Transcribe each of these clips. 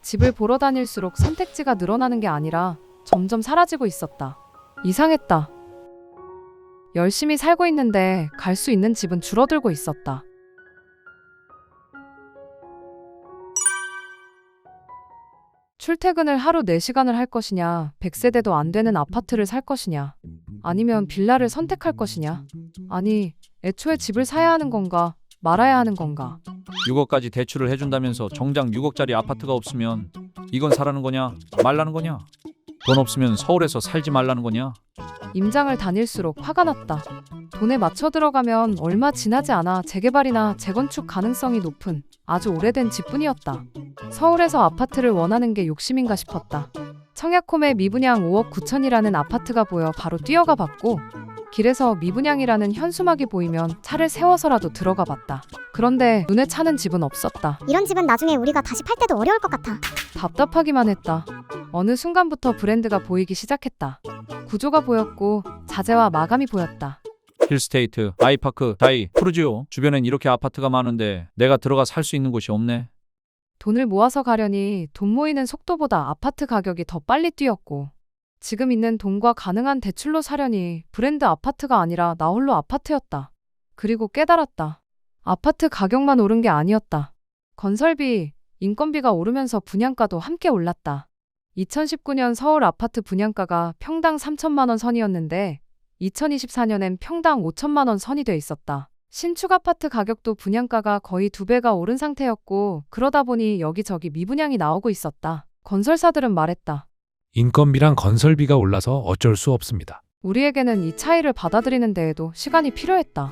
집을 보러 다닐수록 선택지가 늘어나는 게 아니라 점점 사라지고 있었다. 이상했다. 열심히 살고 있는데 갈 수 있는 집은 줄어들고 있었다. 출퇴근을 하루 4시간을 할 것이냐, 100세대도 안 되는 아파트를 살 것이냐, 아니면 빌라를 선택할 것이냐, 아니, 애초에 집을 사야 하는 건가, 말아야 하는 건가. 6억까지 대출을 해준다면서 정작 6억짜리 아파트가 없으면 이건 사라는 거냐, 말라는 거냐? 돈 없으면 서울에서 살지 말라는 거냐? 임장을 다닐수록 화가 났다. 돈에 맞춰 들어가면 얼마 지나지 않아 재개발이나 재건축 가능성이 높은 아주 오래된 집뿐이었다. 서울에서 아파트를 원하는 게 욕심인가 싶었다. 청약홈에 미분양 5억 9천이라는 아파트가 보여 바로 뛰어가 봤고, 길에서 미분양이라는 현수막이 보이면 차를 세워서라도 들어가 봤다. 그런데 눈에 차는 집은 없었다. 이런 집은 나중에 우리가 다시 팔 때도 어려울 것 같아. 답답하기만 했다. 어느 순간부터 브랜드가 보이기 시작했다. 구조가 보였고 자재와 마감이 보였다. 힐스테이트, 아이파크, 다이, 푸르지오. 주변엔 이렇게 아파트가 많은데 내가 들어가 살 수 있는 곳이 없네. 돈을 모아서 가려니 돈 모이는 속도보다 아파트 가격이 더 빨리 뛰었고, 지금 있는 돈과 가능한 대출로 사려니 브랜드 아파트가 아니라 나 홀로 아파트였다. 그리고 깨달았다. 아파트 가격만 오른 게 아니었다. 건설비, 인건비가 오르면서 분양가도 함께 올랐다. 2019년 서울 아파트 분양가가 평당 3천만 원 선이었는데 2024년엔 평당 5천만 원 선이 돼 있었다. 신축 아파트 가격도 분양가가 거의 2배가 오른 상태였고, 그러다 보니 여기저기 미분양이 나오고 있었다. 건설사들은 말했다. 인건비랑 건설비가 올라서 어쩔 수 없습니다. 우리에게는 이 차이를 받아들이는 데에도 시간이 필요했다.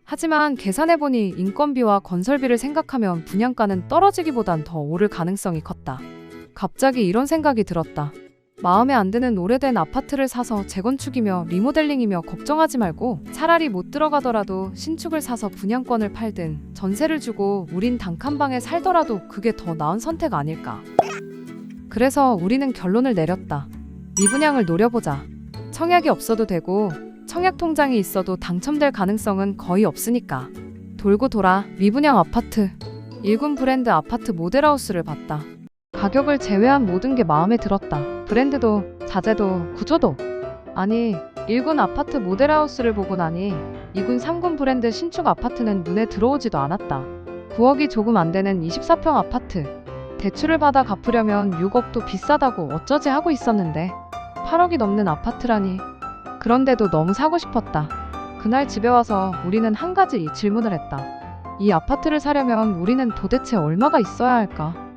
하지만 계산해보니 인건비와 건설비를 생각하면 분양가는 떨어지기보단 더 오를 가능성이 컸다. 갑자기 이런 생각이 들었다. 마음에 안 드는 오래된 아파트를 사서 재건축이며 리모델링이며 걱정하지 말고 차라리 못 들어가더라도 신축을 사서 분양권을 팔든 전세를 주고 우린 단칸방에 살더라도 그게 더 나은 선택 아닐까. 그래서 우리는 결론을 내렸다. 미분양을 노려보자. 청약이 없어도 되고 청약 통장이 있어도 당첨될 가능성은 거의 없으니까. 돌고 돌아 미분양 아파트, 일군 브랜드 아파트 모델하우스를 봤다. 가격을 제외한 모든 게 마음에 들었다. 브랜드도, 자재도, 구조도. 아니, 1군 아파트 모델하우스를 보고 나니 2군 3군 브랜드 신축 아파트는 눈에 들어오지도 않았다. 9억이 조금 안 되는 24평 아파트. 대출을 받아 갚으려면 6억도 비싸다고 어쩌지 하고 있었는데 8억이 넘는 아파트라니. 그런데도 너무 사고 싶었다. 그날 집에 와서 우리는 한 가지 질문을 했다. 이 아파트를 사려면 우리는 도대체 얼마가 있어야 할까?